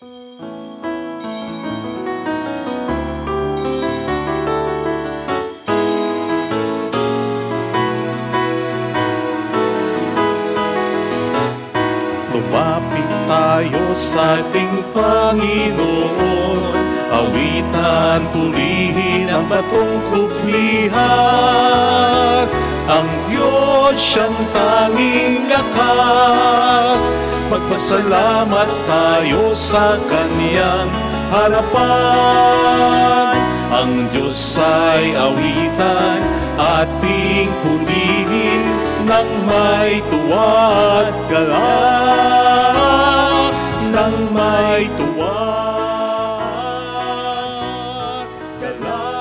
Lumapit tayo sa ating Panginoon, awitan, purihin ang batong kublihan. Ang Diyos siyang tanging lakas, magpasalamat tayo sa Kaniyang harapan. Ang Diyos ay awitan, ating purihin nang may tuwa at galak, nang may tuwa at galak.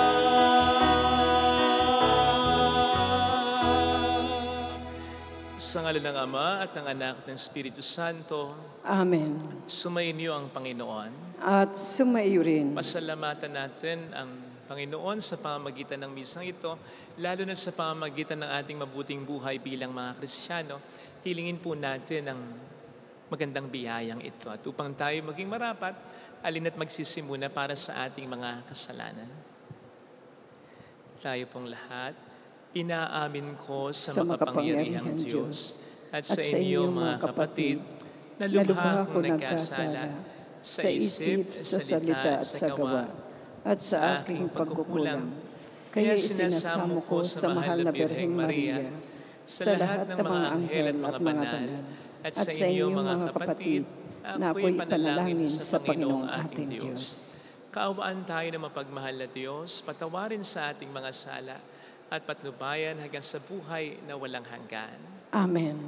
Sa ngalan ng Ama at ng Anak at ng Espiritu Santo. Amen. Sumainyo ang Panginoon. At sumaiyo rin. Pasalamatan natin ang Panginoon sa pamamagitan ng misang ito, lalo na sa pamamagitan ng ating mabuting buhay bilang mga Kristiyano. Hilingin po natin ang magandang biyayang ito. At upang tayo maging marapat, alin at magsisimuna para sa ating mga kasalanan. Tayo pong lahat, inaamin ko sa makapangyarihang Diyos at sa inyo mga kapatid, na lubha akong nagkasala sa isip, sa salita at sa gawa, at sa aking pagkukulang. Kaya sinasamo ko sa mahal na Birheng Maria, sa lahat ng mga anghel at mga banal, at sa inyo mga kapatid, na ako'y panalangin sa Panginoong ating Diyos. Kaawaan tayo ng mapagmahal na Diyos, patawarin sa ating mga sala, at patnubayan hanggang sa buhay na walang hanggan. Amen.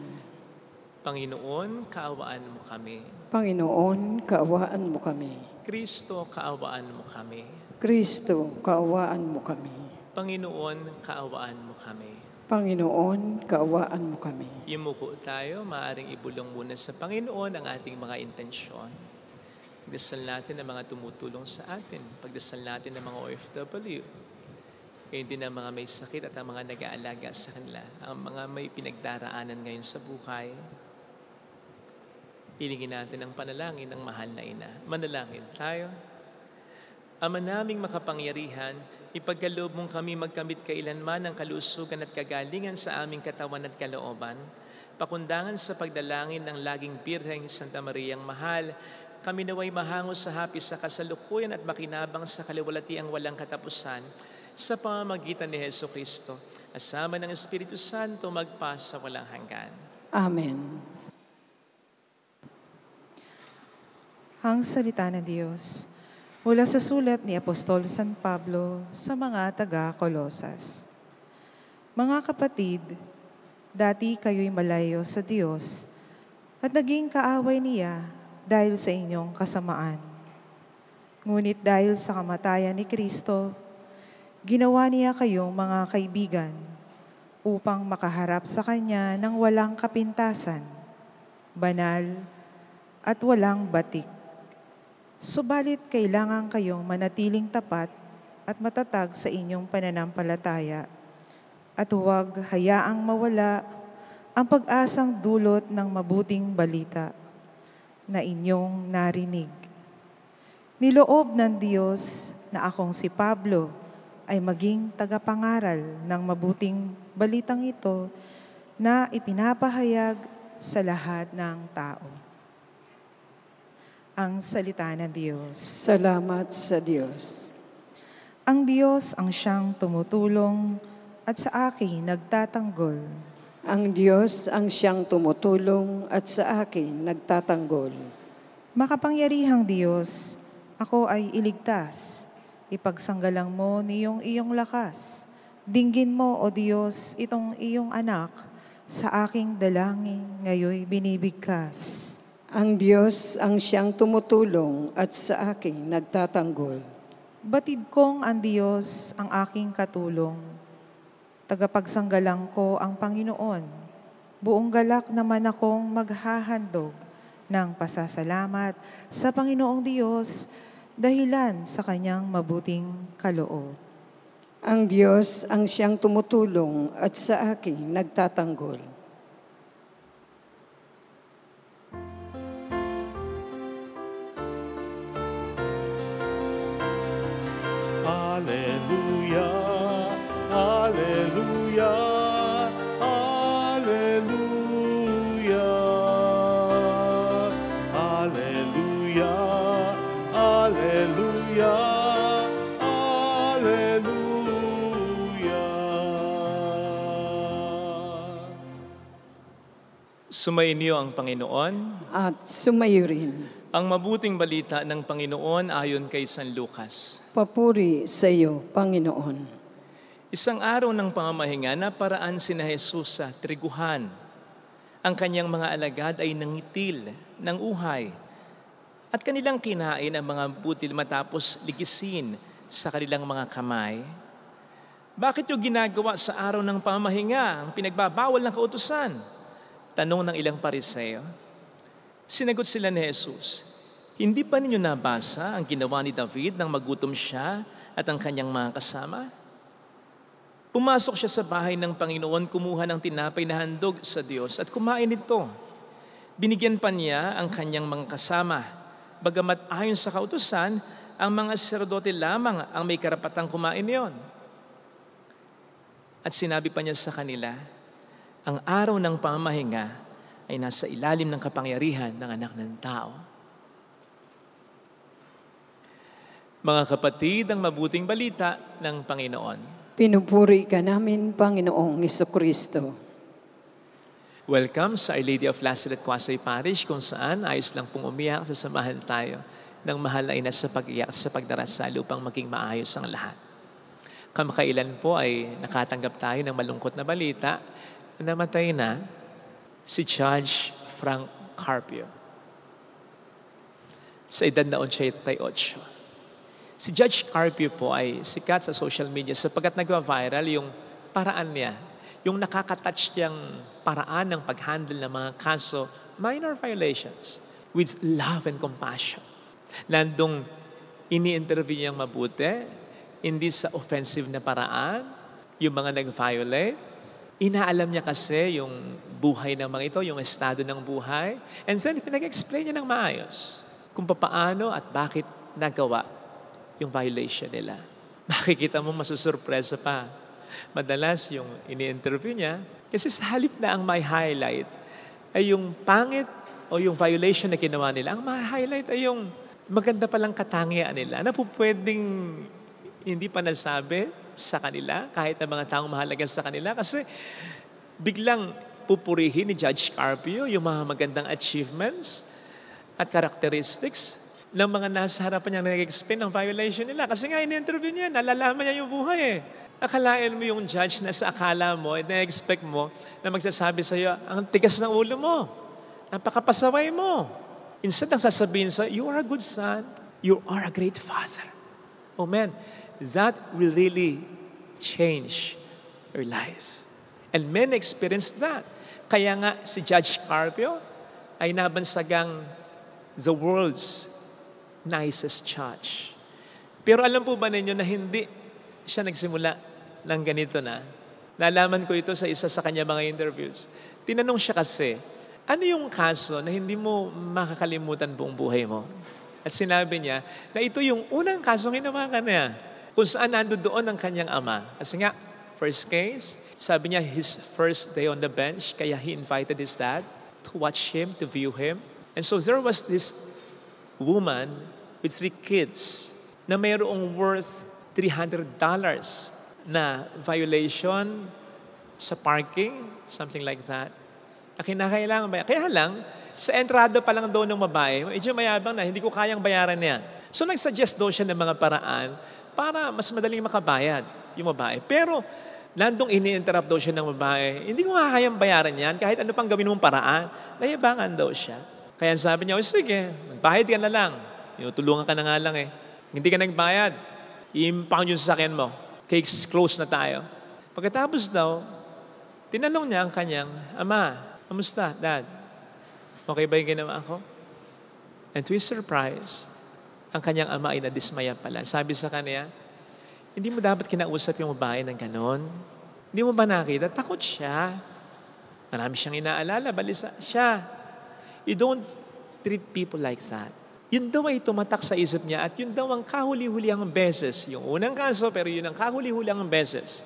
Panginoon, kaawaan mo kami. Panginoon, kaawaan mo kami. Kristo, kaawaan mo kami. Kristo, kaawaan mo kami. Panginoon, kaawaan mo kami. Panginoon, kaawaan mo kami. Yumuko tayo, maaaring ibulong muna sa Panginoon ang ating mga intensyon. Pagdasal natin ang mga tumutulong sa atin. Pagdasal natin ang mga OFW. Ngayon din ang mga may sakit at ang mga nag-aalaga sa kanila. Ang mga may pinagdaraanan ngayon sa buhay. Hilingin natin ang panalangin ng mahal na ina. Manalangin tayo. Ama naming makapangyarihan, ipagkaloob mong kami magkamit kailanman ng kalusugan at kagalingan sa aming katawan at kalooban. Pakundangan sa pagdalangin ng laging Birheng Santa Mariang Mahal, kami naway mahango sa hapis sa kasalukuyan at makinabang sa kaliwalatiang walang katapusan sa pamamagitan ni Jesucristo, asama ng Espiritu Santo magpasa walang hanggan. Amen. Ang salita ng Diyos mula sa sulat ni Apostol San Pablo sa mga taga-Kolosas. Mga kapatid, dati kayo'y malayo sa Diyos at naging kaaway niya dahil sa inyong kasamaan. Ngunit dahil sa kamatayan ni Kristo, ginawa niya kayong mga kaibigan upang makaharap sa Kanya ng walang kapintasan, banal at walang batik. Subalit kailangan kayong manatiling tapat at matatag sa inyong pananampalataya at huwag hayaang mawala ang pag-asang dulot ng mabuting balita na inyong narinig. Niloob ng Diyos na akong si Pablo ay maging tagapangaral ng mabuting balitang ito na ipinapahayag sa lahat ng tao. Ang salita ng Diyos. Salamat sa Diyos. Ang Diyos ang siyang tumutulong at sa akin nagtatanggol. Ang Diyos ang siyang tumutulong at sa akin nagtatanggol. Makapangyarihang Diyos, ako ay iligtas. Ipagsanggalang mo niyong iyong lakas. Dinggin mo, O Diyos, itong iyong anak sa aking dalangin ngayoy binibigkas. Ang Diyos ang siyang tumutulong at sa akin nagtatanggol. Batid kong ang Diyos ang aking katulong. Tagapagsanggalang ko ang Panginoon. Buong galak naman akong maghahandog ng pasasalamat sa Panginoong Diyos dahilan sa kanyang mabuting kaloob. Ang Diyos ang siyang tumutulong at sa akin nagtatanggol. Alleluia, Alleluia, Alleluia, Alleluia, Alleluia, Alleluia. Sumainyo ang Panginoon. At sumayo rin. Ang mabuting balita ng Panginoon ayon kay San Lucas. Papuri sa iyo, Panginoon. Isang araw ng pamamahinga na paraan sina Jesus sa triguhan. Ang kanyang mga alagad ay nangitil ng uhay at kanilang kinain ang mga butil matapos ligisin sa kanilang mga kamay. Bakit yung ginagawa sa araw ng pamamahinga ang pinagbabawal ng kautusan? Tanong ng ilang Pariseo. Sinagot sila ni Jesus, hindi pa ninyo nabasa ang ginawa ni David nang magutom siya at ang kanyang mga kasama? Pumasok siya sa bahay ng Panginoon, kumuha ng tinapay na handog sa Diyos at kumain ito. Binigyan pa niya ang kanyang mga kasama. Bagamat ayon sa kautusan, ang mga saserdote lamang ang may karapatang kumain niyon. At sinabi pa niya sa kanila, ang araw ng pamamahinga ay nasa ilalim ng kapangyarihan ng anak ng tao. Mga kapatid, ang mabuting balita ng Panginoon. Pinupuri ka namin, Panginoong Jesucristo. Welcome sa Our Lady of Lazaret Quasay Parish, kung saan ayos lang pong umiyak, sasamahan tayo ng mahal na ina sa pag-iyak sa pagdarasal upang maging maayos ang lahat. Kamakailan po ay nakatanggap tayo ng malungkot na balita na namatay na si Judge Frank Carpio sa edad na 88. Si Judge Carpio po ay sikat sa social media sapagkat nagwa-viral yung paraan niya, yung nakaka-touch niyang paraan ng pag-handle ng mga kaso, minor violations, with love and compassion. Landong ini-interview niyang mabuti, hindi sa offensive na paraan, yung mga nag-violate. Inaalam niya kasi yung buhay ng mga ito, yung estado ng buhay. And then, pinag-explain niya ng maayos kung paano at bakit nagawa yung violation nila. Makikita mo, masusurpresa pa. Madalas yung ini-interview niya, kasi sa halip na ang may highlight ay yung pangit o yung violation na ginawa nila, ang may highlight ay yung maganda palang katangian nila na po pwedeng hindi pa nasabi sa kanila, kahit na mga taong mahalaga sa kanila, kasi biglang pupurihin ni Judge Carpio yung mga magandang achievements at characteristics ng mga nasa harapan niya nag-explain ng violation nila. Kasi nga, in-interview niya, nalalaman niya yung buhay eh. Akalain mo yung judge na sa akala mo, na-expect mo na magsasabi sa iyo, ang tigas ng ulo mo, napakapasaway mo. Instead ng sasabihin sa you are a good son, you are a great father. Oh man, that will really change your life. And men experienced that. Kaya nga si Judge Carpio ay nabansagang the world's nicest judge. Pero alam po ba ninyo na hindi siya nagsimula ng ganito na? Nalaman ko ito sa isa sa kanya mga interviews. Tinanong siya kasi, ano yung kaso na hindi mo makakalimutan buong buhay mo? At sinabi niya na ito yung unang kasong ginawa ka niya, kung saan nando doon ang kanyang ama. Kasi nga, first case, sabi niya his first day on the bench, kaya he invited his dad to watch him, to view him. And so there was this woman with 3 kids na mayroong worth $300 na violation sa parking, something like that. Na kinakailangan ba? Kaya lang, sa entrada pa lang daw ng babae, medyo mayabang na, hindi ko kayang bayaran niya. So nagsuggest daw siya ng mga paraan para mas madaling makabayad yung babae. Pero landong ini-interrupt daw siya ng babae, hindi ko kayang bayaran yan kahit ano pang gawin mong paraan. Nayabangan daw siya. Kaya sabi niya, sige, magbayad ka na lang. Tulungan ka na nga lang eh. Hindi ka nagbayad, i-impound yung sasakyan mo. Case close na tayo. Pagkatapos daw, tinanong niya ang kanyang ama, kamusta, Dad? Okay ba yung ginawa ko? And to his surprise, ang kanyang ama ay nadismaya pala. Sabi sa kanya, hindi mo dapat kinausap yung babae ng ganon. Hindi mo ba nakita? Takot siya. Marami siyang inaalala, balisa siya. You don't treat people like that. Yun daw ay tumatak sa isip niya at yun daw ang kahuli-huliang beses. Yung unang kaso, pero yun ang kahuli-huliang beses.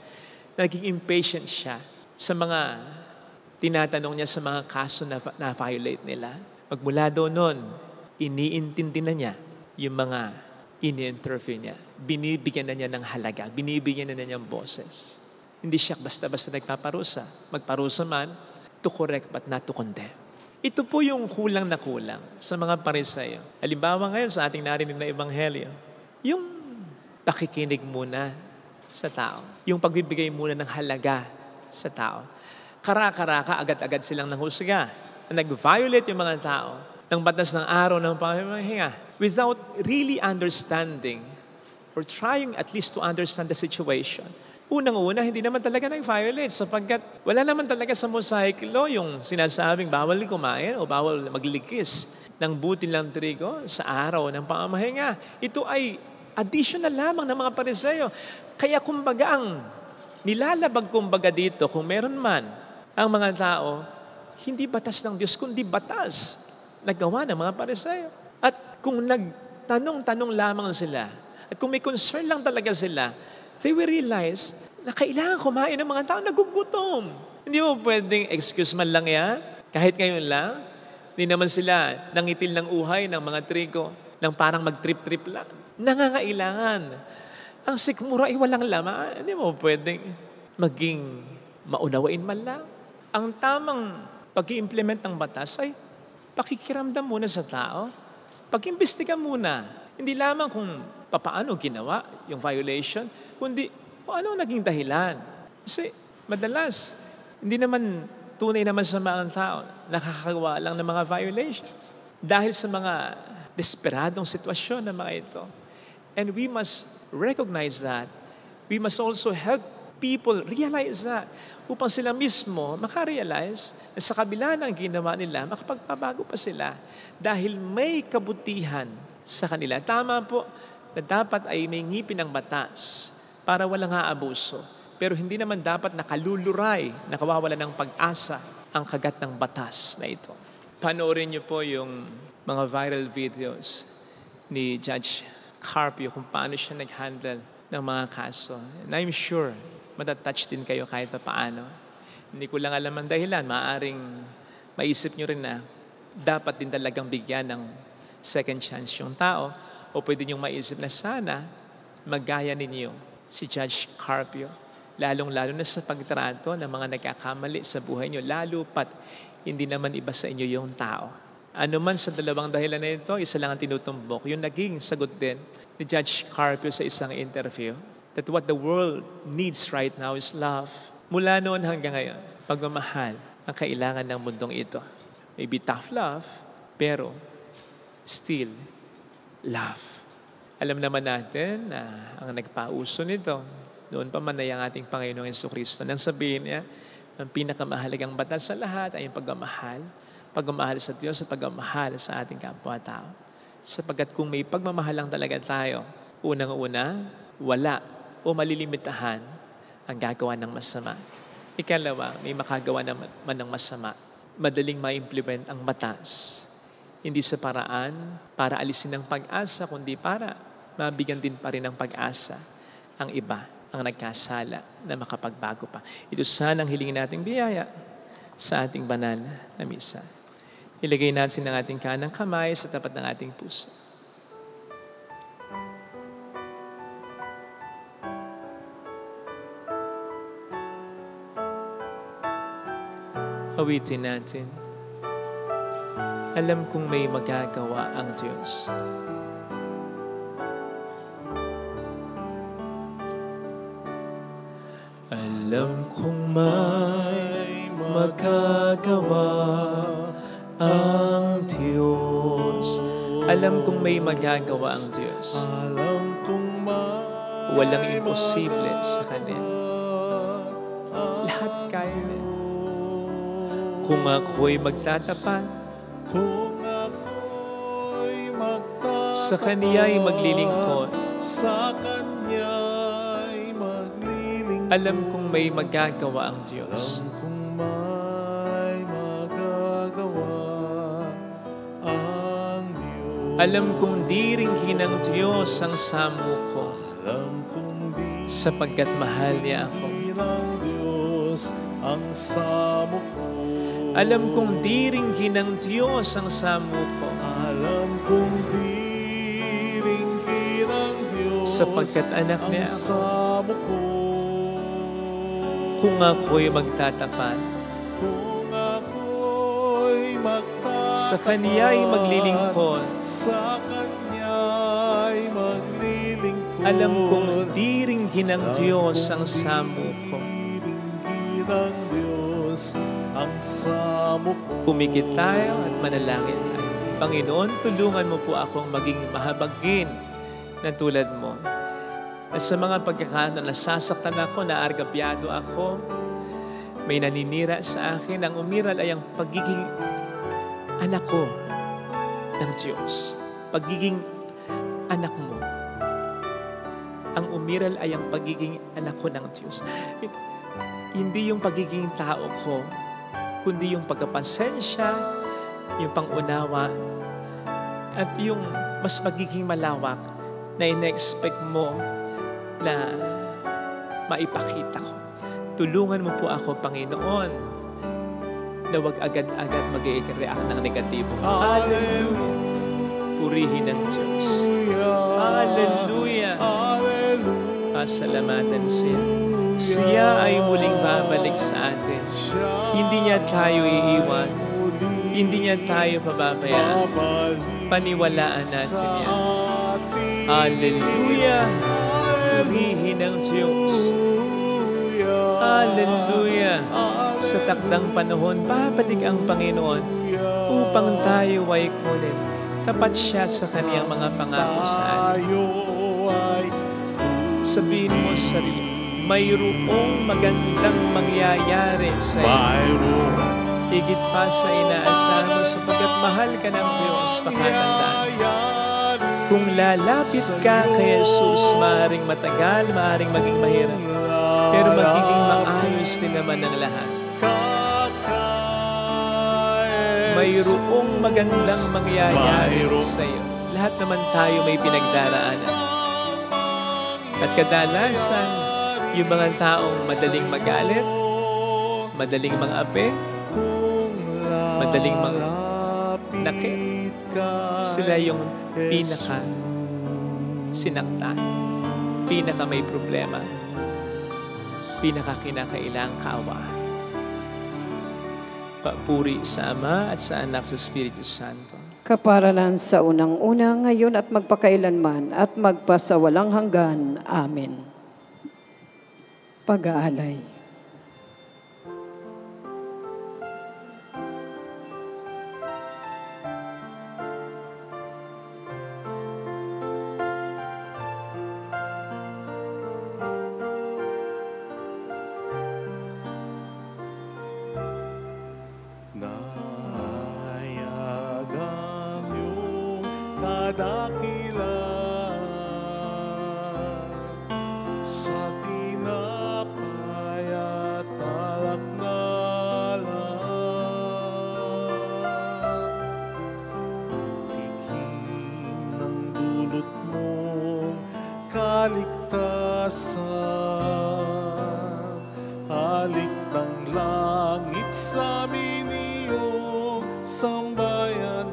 Naging impatient siya sa mga tinatanong niya sa mga kaso na violate nila. Magmula doon nun, iniintindi na niya yung mga ini-interview niya. Binibigyan na niya ng halaga. Binibigyan na niya ng boses. Hindi siya basta-basta nagpaparusa. Magparusa man, to correct but not to condemn. Ito po yung kulang na kulang sa mga Pariseo. Halimbawa ngayon sa ating narinig na Ebanghelyo, yung pakikinig muna sa tao. Yung pagbibigay muna ng halaga sa tao. Kara-karaka, agad-agad silang nanghusga. Nag-violate yung mga tao ng batas ng araw ng pamamahinga without really understanding or trying at least to understand the situation. Unang-una, hindi naman talaga nag-violate sapagkat wala naman talaga sa Mosaic Law yung sinasabing bawal kumain o bawal maglikis ng butil ng trigo sa araw ng pamamahinga. Ito ay additional lamang ng mga Pariseo. Kaya kumbaga ang nilalabag kumbaga dito, kung meron man ang mga tao, hindi batas ng Diyos, kundi batas na gawa ng mga Pariseo. At kung nagtanong-tanong lamang sila, at kung may concern lang talaga sila, they will realize na kailangan kumain ng mga tao nagugutom. Hindi mo pwedeng excuse man lang yan. Kahit ngayon lang, hindi naman sila nangitil ng uhay ng mga trigo nang parang mag-trip-trip lang. Nangangailangan. Ang sikmura ay walang laman. Hindi mo pwedeng maging maunawain man lang. Ang tamang pag-i-implement ng batas ay pakikiramdam muna sa tao. Pag-imbestiga muna. Hindi lamang kung paano ginawa yung violation, kundi kung ano naging dahilan. Kasi madalas, hindi naman tunay naman sa mga tao, nakakagawa lang ng mga violations. Dahil sa mga desperadong sitwasyon na mga ito. And we must recognize that. We must also help people realize that upang sila mismo makarealize na sa kabila ng ginawa nila, makapagpabago pa sila dahil may kabutihan sa kanila. Tama po na dapat ay may ngipin ng batas para walang aabuso. Pero hindi naman dapat nakaluluray, nakawawala ng pag-asa ang kagat ng batas na ito. Panoorin niyo po yung mga viral videos ni Judge Carpio kung paano siya nag-handle ng mga kaso. And I'm sure matatouch din kayo kahit pa paano. Hindi ko lang alam ang dahilan. Maaring maisip nyo rin na dapat din talagang bigyan ng second chance yung tao o pwede nyo maisip na sana magaya ninyo si Judge Carpio. Lalong-lalo na sa pagtrato ng mga nagkakamali sa buhay nyo. Lalo pat hindi naman iba sa inyo yung tao. Ano man sa dalawang dahilan na ito, isa lang ang tinutumbok. Yung naging sagot din ni Judge Carpio sa isang interview that what the world needs right now is love. Mula noon hanggang ngayon, pagmamahal ang kailangan ng mundong ito. Maybe tough love, pero still love. Alam naman natin na ang nagpauso nito, noon pa man ay ang ating Panginoong Jesucristo. Nang sabihin niya, ang pinakamahalagang batas sa lahat ay yung pagmamahal. Pagmamahal sa Diyos at pagmamahal sa ating kapwa-tao. Sapagkat kung may pagmamahal lang talaga tayo, unang-una, wala o malilimitahan ang gagawa ng masama. Ikalawa, may makagawa naman ng masama. Madaling ma-implement ang batas. Hindi sa paraan para alisin ng pag-asa, kundi para mabigyan din pa rin ng pag-asa ang iba, ang nagkasala na makapagbago pa. Ito sana ang hilingin nating biyaya sa ating banal na misa. Ilagay natin ang ating kanang kamay sa tapat ng ating puso. Awitin natin. Alam kong may magagawa ang Diyos. Alam kong may magagawa ang Diyos. Alam kong may magagawa ang Diyos. Alam kong Walang imposible sa Kanya. Lahat kaya niya. Kung ako'y magtatapat, kung ako'y magtatapat, sa Kaniya'y maglilingkod, sa Kanya'y maglilingkod. alam kong may magagawa ang Diyos. Alam kong may magagawa ang Diyos. Alam kong diringgin ng Diyos ang samo ko, Alam kong di sapagkat mahal niya ako. ng Diyos ang samo ko. Alam kong diringgin ng Diyos ang samo ko, Alam kong diringgin ng Diyos sapagkat anak niya ang ako. samo ko. Kung ako'y magtatapat, Kung ako'y magtatapat, sa Kaniya'y maglilingkod, sa Kanya'y maglilingkod. alam kong diringgin ng Diyos ang samo ko. Diringgin ng Diyos ang samo ko. Pumikit tayo at manalangin tayo. Panginoon, tulungan mo po akong maging mahabagin na tulad mo. At sa mga pagkakataon na nasasaktan ako, naargabyado ako, may naninira sa akin, ang umiral ay ang pagiging anak ko ng Diyos. Pagiging anak mo. Ang umiral ay ang pagiging anak ko ng Diyos. Hindi yung pagiging tao ko, kundi yung pagkapasensya, yung pangunawa, at yung mas magiging malawak na ina-expect mo na maipakita ko. Tulungan mo po ako, Panginoon, na wag agad-agad mag-react ng negatibo. Hallelujah! Purihin ng Diyos. Hallelujah! Pasalamatan siya. Siya ay muling babalik sa atin. Hindi niya tayo iiwan. Hindi niya tayo pababayaan. Paniwalaan natin yan. Hallelujah! Purihin ng Diyos. Hallelujah! Sa takdang panahon, babalik ang Panginoon upang tayo ay kunin. Tapat siya sa kaniyang mga pangako sa atin. Sabihin mo sa sarili, mayroong magandang mangyayari sa iyo. Higit pa sa inaasahan mo sapagkat mahal ka ng Diyos, pakatandaan. Kung lalapit ka kay Jesus, maaaring matagal, maaaring maging mahirap, pero magiging maayos din naman ang lahat. Mayroong magandang mangyayari sa iyo. Lahat naman tayo may pinagdaraanan. At kadalasan, yung mga taong madaling magalit, madaling mang-ape, madaling mang-nakit, sila yung pinaka sinaktan, pinaka may problema, pinaka kinakailangang kaawaan. Papuri sa Ama at sa Anak sa Espiritu Santo. Kaparanan sa unang-una, ngayon at magpakailanman at magpasawalang hanggan. Amen. Pag-aalay. Nahayagan yung kadakilan sa tinapay at alak na lang. Tikim ng dulot mong kaligtasan, halik ng langit sa amin iyong sambayanan.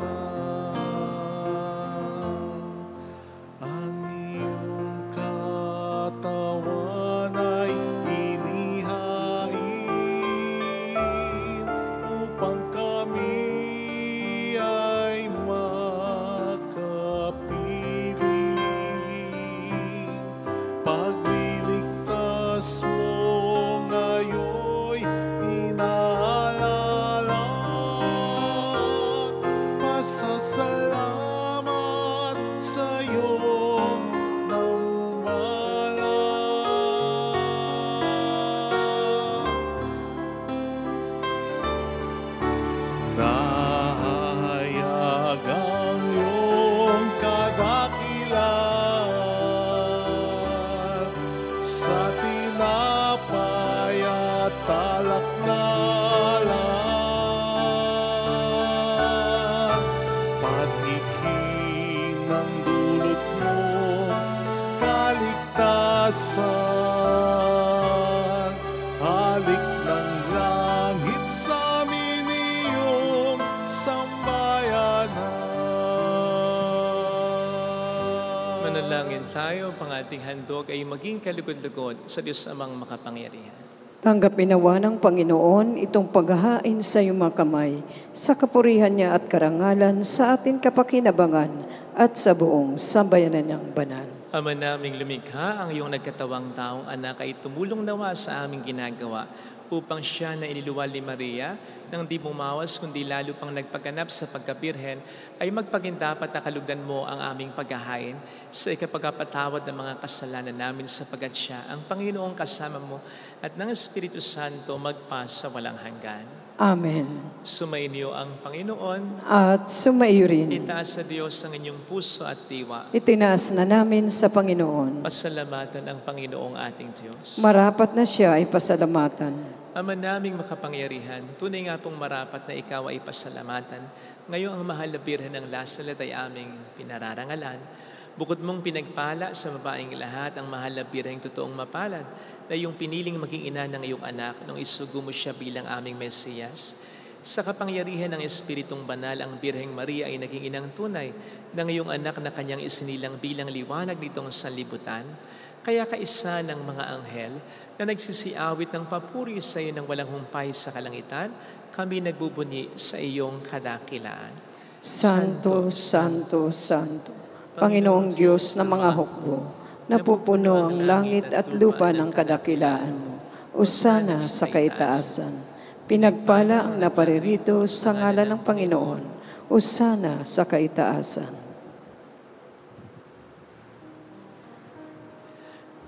Ang iyong katawan ay inihain upang kami ay makapiling. Paglilingkuran ang dulot mo, kaligtasan. Halik ng langit sa amin iyong sambayanan. Manalangin tayo, pang ating handog ay maging kalugod-lugod sa Diyos Amang makapangyarihan. Tanggapin nawa ng Panginoon itong paghahain sa iyong mga kamay, sa kapurihan niya at karangalan sa ating kapakinabangan at sa buong sambayanan niyang banal. Ama naming lumikha, ang iyong nagkatawang taong anak ay tumulong nawa sa aming ginagawa upang siya na iniluwal ni Maria nang di bumawas kundi lalo pang nagpaganap sa pagkabirhen ay magpagindapat na kalugdan mo ang aming paghahain sa ikapagpatawad ng mga kasalanan namin sapagat siya ang Panginoong kasama mo at ng Espiritu Santo magpa sa walang hanggan. Amen. Sumainyo ang Panginoon. At sumaiyo rin. Itaas sa Diyos ang inyong puso at diwa. Itinaas na namin sa Panginoon. Pasalamatan ang Panginoong ating Diyos. Marapat na siya ay pasalamatan. Ama naming makapangyarihan, tunay nga pong marapat na ikaw ay pasalamatan. Ngayon ang mahal na birhen ng Lasalet ay aming pinararangalan. Bukod mong pinagpala sa babaeng lahat ang mahal na birheng totoong mapalad na iyong piniling maging ina ng iyong anak nung isugo mo siya bilang aming Mesiyas. Sa kapangyarihan ng Espiritong Banal, ang Birheng Maria ay naging inang tunay ng iyong anak na kanyang isinilang bilang liwanag nitong sanlibutan. Kaya kaisa ng mga anghel na nagsisiawit ng papuri sa iyo ng walang humpay sa kalangitan, kami nagbubunyi sa iyong kadakilaan. Santo, Santo, Santo, Panginoong Diyos ng mga hukbo, napupuno ang langit at lupa ng kadakilaan mo. Usana sa kaitaasan. Pinagpala ang naparirito sa ngalan ng Panginoon. Usana sa kaitaasan.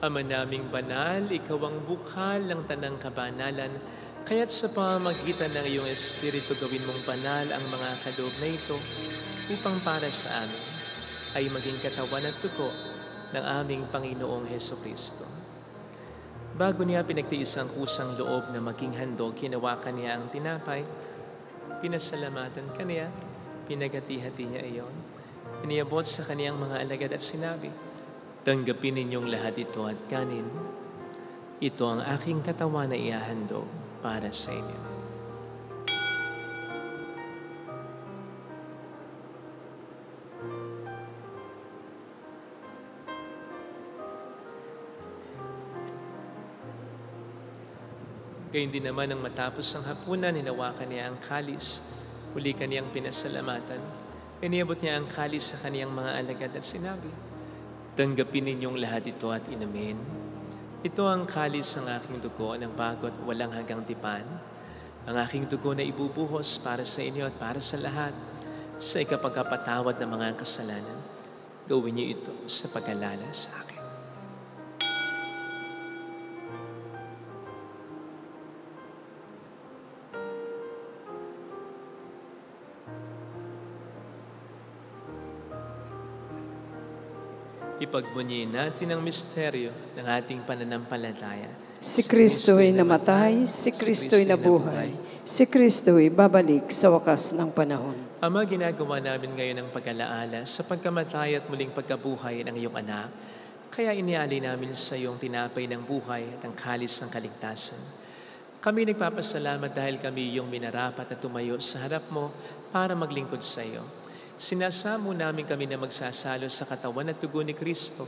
Ama naming banal, ikaw ang bukal ng tanang kabanalan, kaya't sa pamamagitan ng iyong Espiritu gawin mong banal ang mga kaloob na ito upang para sa amin ay maging katawan at dugo ng aming Panginoong Hesukristo. Bago niya pinagtiis ang kusang loob na maging handog, hinawakan niya ang tinapay, pinasalamatan kaniya, pinagati-hati niya iyon, iniabot sa kaniyang mga alagad at sinabi, tanggapin ninyong lahat ito at kanin. Ito ang aking katawan na iahandog para sa inyo. Gayun din naman nang matapos ang hapunan, hinawakan niya ang kalis, huli kaniyang pinasalamatan. Iniabot niya ang kalis sa kaniyang mga alagad at sinabi, tanggapin ninyong lahat ito at inumin. Ito ang kalis ng aking dugo ng bago at walang hanggang tipan. Ang aking dugo na ibubuhos para sa inyo at para sa lahat sa ikapagpatawad ng mga kasalanan. Gawin niyo ito sa pag-alala sa akin. Ipagbunyiin natin ang misteryo ng ating pananampalataya. Si Kristo'y namatay, si Kristo'y nabuhay, si Kristo'y babalik sa wakas ng panahon. Ama, ginagawa namin ngayon ang pag-alaala sa pagkamatay at muling pagkabuhay ng iyong anak. Kaya inialay namin sa iyong tinapay ng buhay at ang kalis ng kaligtasan. Kami nagpapasalamat dahil kami iyong minarapat at tumayo sa harap mo para maglingkod sa iyo. Sinasamo namin kami na magsasalo sa katawan at dugo ni Kristo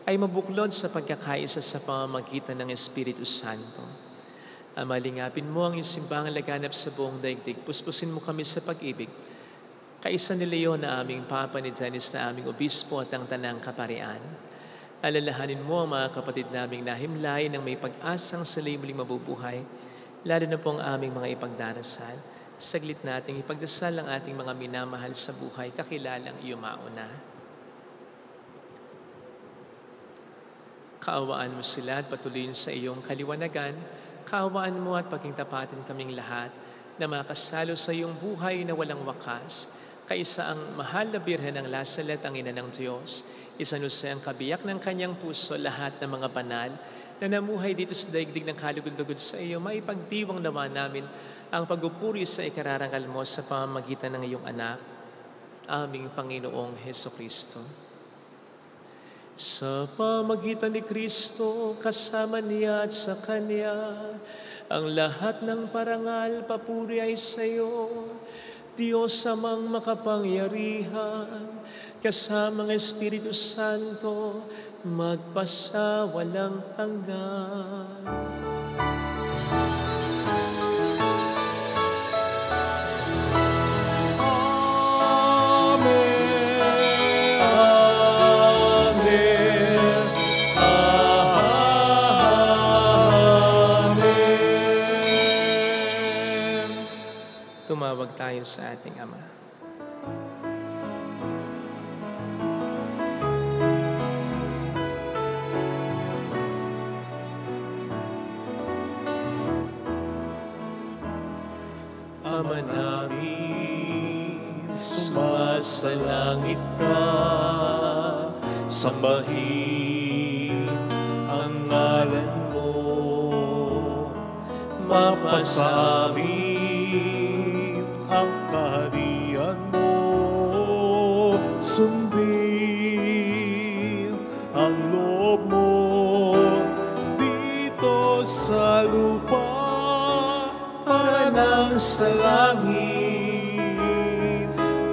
ay mabuklod sa pagkakaisa sa pamamagitan ng Espiritu Santo. Ama, lingapin mo ang iyong simbahang laganap sa buong daigdig. Puspusin mo kami sa pag-ibig. Kaisa ni Leon na aming Papa, ni Dennis na aming Obispo at ang Tanang Kaparian. Alalahanin mo ang mga kapatid naming nahimlay ng may pag-asang sila'y muling mabubuhay, lalo na po ang aming mga ipagdarasal. Saglit nating ipagdasal ang ating mga minamahal sa buhay, kakilalang iyo mauna. Kaawaan mo sila at patuloyin sa iyong kaliwanagan. Kaawaan mo at pagkingtapatin kaming lahat na makasalo sa iyong buhay na walang wakas. Kaisa ang mahal na Birhen ng Lasalet, ang Ina ng Diyos. Isanusay ang kabiyak ng kanyang puso lahat ng mga banal na namuhay dito sa daigdig ng kalugod-lugod sa iyo. Maipagdiwang naman namin ang pagpupuri sa ikararangal mo sa pamamagitan ng iyong anak, aming Panginoong Hesukristo. Sa pamagitan ni Kristo, kasama niya at sa Kanya, ang lahat ng parangal, papuri ay sa iyo, Diyos amang makapangyarihan, kasama ng Espiritu Santo, magpasawalang hanggan. Tumawag tayo sa ating Ama. Ama namin, sumasalangit ka, sambahin ang ngalan mo, Mapasamin ang kaharian mo, sundin ang loob mo dito sa lupa para nang sa langit.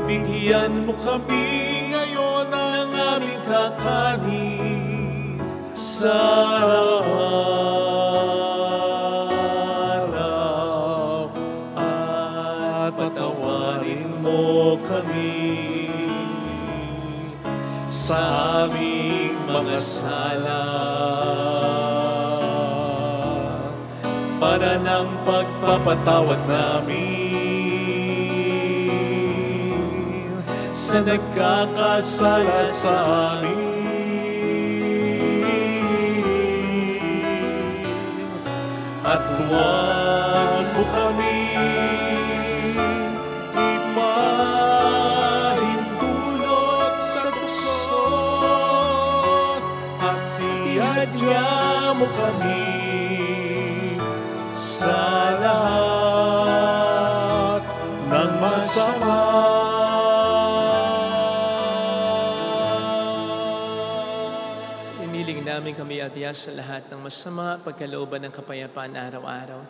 Bigyan mo kami ngayon ng aming kakanin sa araw, at patawarin mo kami sa aming mga sala, para ng pagpapatawad namin sa nagkakasala sa amin. At huwag mo kami ipahintulot sa tukso, at iadya mo kami sa lahat ng masama. Iniling namin kami adya sa lahat ng masama, pagkalooban ng kapayapaan araw-araw.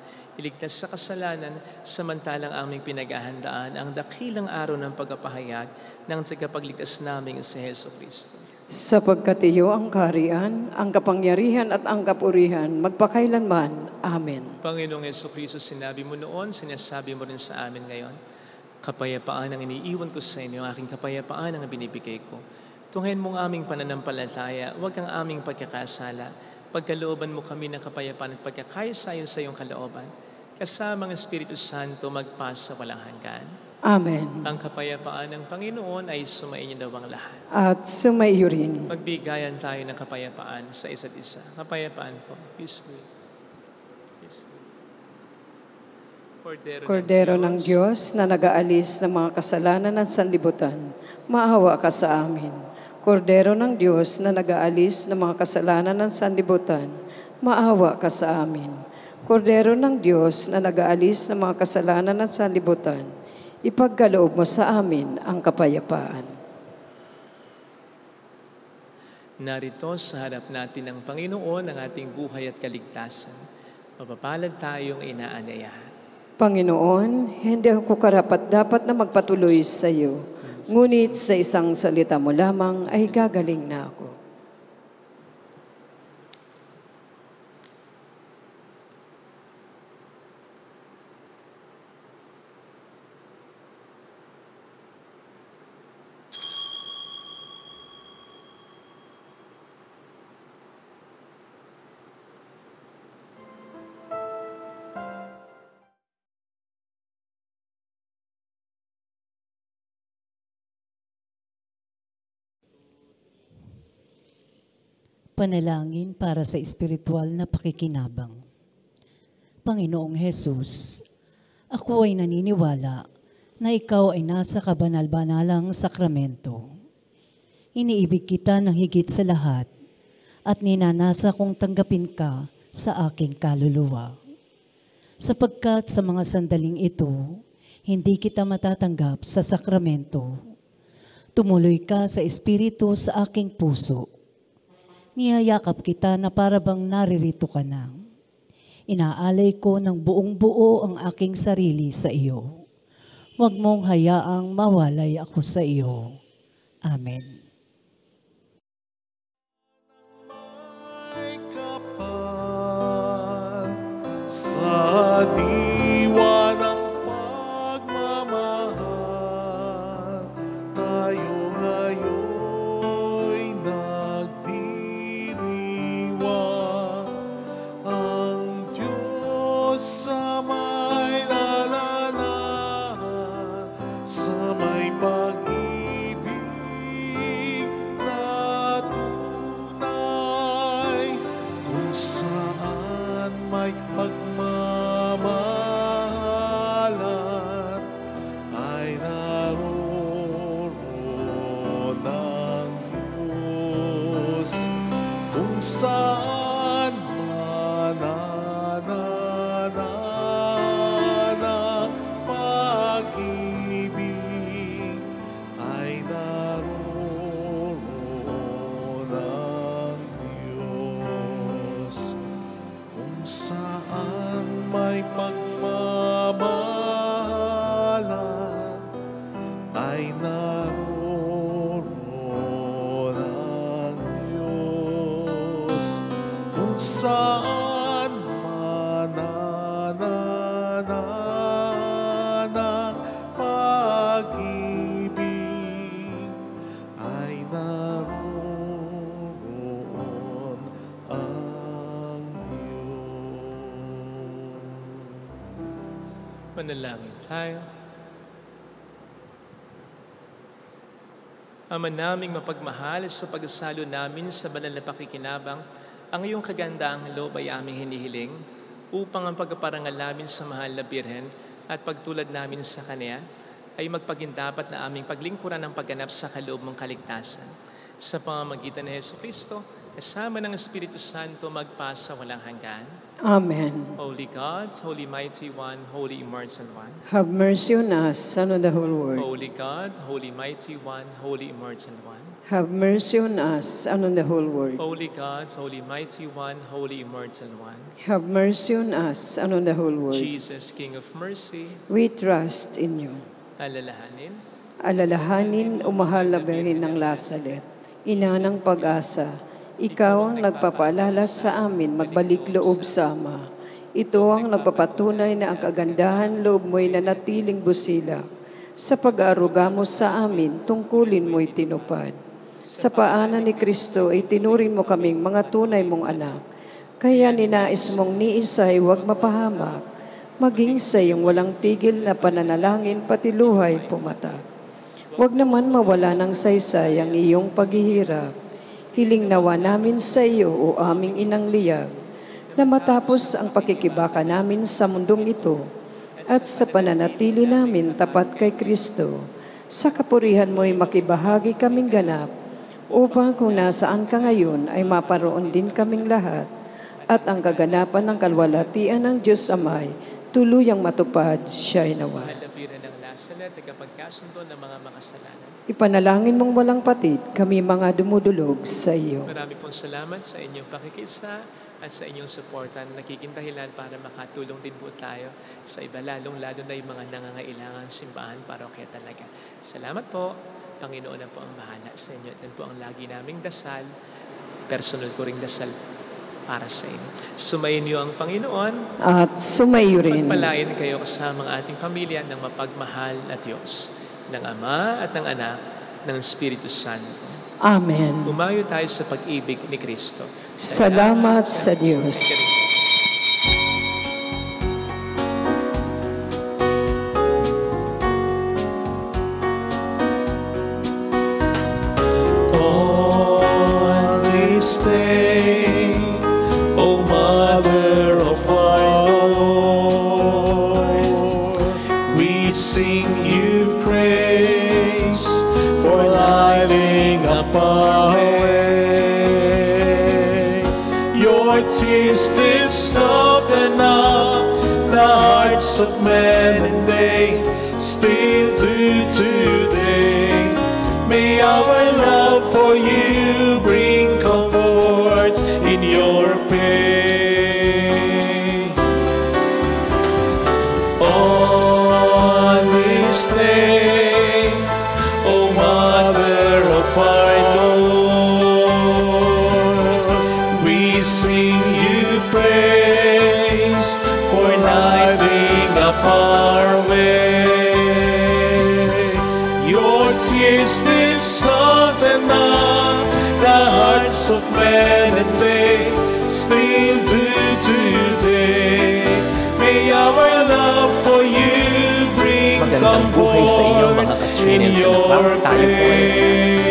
Iligtas sa kasalanan, samantalang aming pinaghahandaan ang dakilang araw ng pagpapahayag ng tagapagligtas naming si Hesus Kristo. Sapagkat iyo ang kaharian, ang kapangyarihan at ang kapurihan, magpakailanman. Amen. Panginoong Hesus Kristo, sinabi mo noon, sinasabi mo rin sa amin ngayon, kapayapaan ang iniiwan ko sa inyo, aking kapayapaan ang binibigay ko. Tunghayin mo ang aming pananampalataya, huwag ang aming pagkakasala. Pagkalooban mo kami ng kapayapaan at pagkakaisa-ayon sa iyong kalooban. Kasama ang Espiritu Santo, magpasa walang hanggan. Amen. Ang kapayapaan ng Panginoon ay sumainyo daw ang lahat. At sumaiyo rin. Magbigayan tayo ng kapayapaan sa isa't isa. Kapayapaan po. Peace be. Peace be. Kordero ng Diyos na nag-aalis ng mga kasalanan ng sanlibutan, maawa ka sa amin. Kordero ng Diyos na nag-aalis ng mga kasalanan ng sanlibutan, maawa ka sa amin. Kordero ng Diyos na nag-aalis ng mga kasalanan ng sanlibutan, ipagkaloob mo sa amin ang kapayapaan. Narito sa harap natin ng Panginoon ang ating buhay at kaligtasan. Mapapalad tayong inaanyayahan. Panginoon, hindi ako karapat-dapat na magpatuloy sa iyo, ngunit sa isang salita mo lamang ay gagaling na ako. Panalangin para sa espiritual na pakikinabang. Panginoong Hesus, ako ay naniniwala na ikaw ay nasa kabanal-banalang sakramento. Iniibig kita ng higit sa lahat at ninanasa kong tanggapin ka sa aking kaluluwa. Sapagkat sa mga sandaling ito, hindi kita matatanggap sa sakramento. Tumuloy ka sa espiritu sa aking puso Niyayakap kita na parabang naririto ka na. Inaalay ko ng buong buo ang aking sarili sa iyo. Huwag mong hayaang mawalay ako sa iyo. Amen. Ay kapal sa diwa ng pagmamahal, tayo ngayon'y nagdiriwang. Ang Diyos sa may lalanahan, sa may pag-ibig na tunay, kung saan may pagmamahalan, ay naroon ang Diyos. Kung saan mananana pag-ibig, ay naroon ang Diyos. Kung saan may pagmamahalan, ay naroon ang Diyos. Kung saan mananana pag-ibig, ay naroon ang Diyos. Manalangin tayo. Ama naming mapagmahal, sa pagsalo namin sa banal na pakikinabang, ang iyong kagandaang loob ay aming hinihiling upang ang pagpaparangal namin sa mahal na Birhen at pagtulad namin sa Kanya ay magpagindapat na aming paglingkuran ng pagganap sa kaloob mong kaligtasan. Sa pamamagitan ni Jesucristo, kasama ng Espiritu Santo, magpasa walang hanggan. Amen. Holy God, Holy Mighty One, Holy Immortal One. Have mercy on us, Son of the whole world. Holy God, Holy Mighty One, Holy Immortal One. Have mercy on us, Son of the whole world. Holy God, Holy Mighty One, Holy Immortal One. Have mercy on us, Son of the whole world. Jesus, King of Mercy, We trust in you. alalahanin, Alalahanin, o mahal na Birhen ng Lazaret, ina ng pag-asa, ikaw ang nagpapaalala sa amin magbalik loob sa Ama. Ito ang nagpapatunay na ang kagandahan loob mo'y nanatiling busila. Sa pag-aaruga mo sa amin, tungkulin mo'y tinupad. Sa paanan ni Kristo ay tinuring mo kaming mga tunay mong anak. Kaya ninais mong ni Isay huwag mapahamak, maging sa iyong walang tigil na pananalangin pati luhay pumatak. Huwag naman mawala ng saysay ang iyong paghihirap. Hiling nawa namin sa iyo, o aming inang liyag, na matapos ang pakikibaka namin sa mundong ito at sa pananatili namin tapat kay Kristo, sa kapurihan mo'y makibahagi kaming ganap, upang kung nasaan ka ngayon ay maparoon din kaming lahat, at ang kaganapan ng kalwalhatian ng Diyos Amay tuluyang matupad siya'y nawa. mahal na Birhen ng Lazaret, tagapagkasundo ng mga makasalanan. Ipanalangin mong walang patid, kami mga dumudulog sa iyo. Marami pong salamat sa inyong pakikisa at sa inyong suporta na nakikindahilan para makatulong din po tayo sa iba, lalong-lalo na yung mga nangangailangan simbahan, parokya talaga. Salamat po. Panginoon na po ang bahala sa inyo. At yan po ang lagi naming dasal. Personal ko ring dasal para sa inyo. Sumayin niyo ang Panginoon. At sumayo rin. Pagpalain kayo kasama ang ating pamilya ng mapagmahal na Diyos, ng Ama at ng Anak, ng Espiritu Santo. Amen. Umayo tayo sa pag-ibig ni Kristo. Salamat sa Diyos. On this day, O Mother of our Lord, we sing you praise for lighting up our way. Your tears did soften up the hearts of men, and they still do today. May our love for you bring comfort of men and they still do today. May our love for you bring Magandang buhay sa inyo mga comfort in ka-channel. your Tayo po ay pain.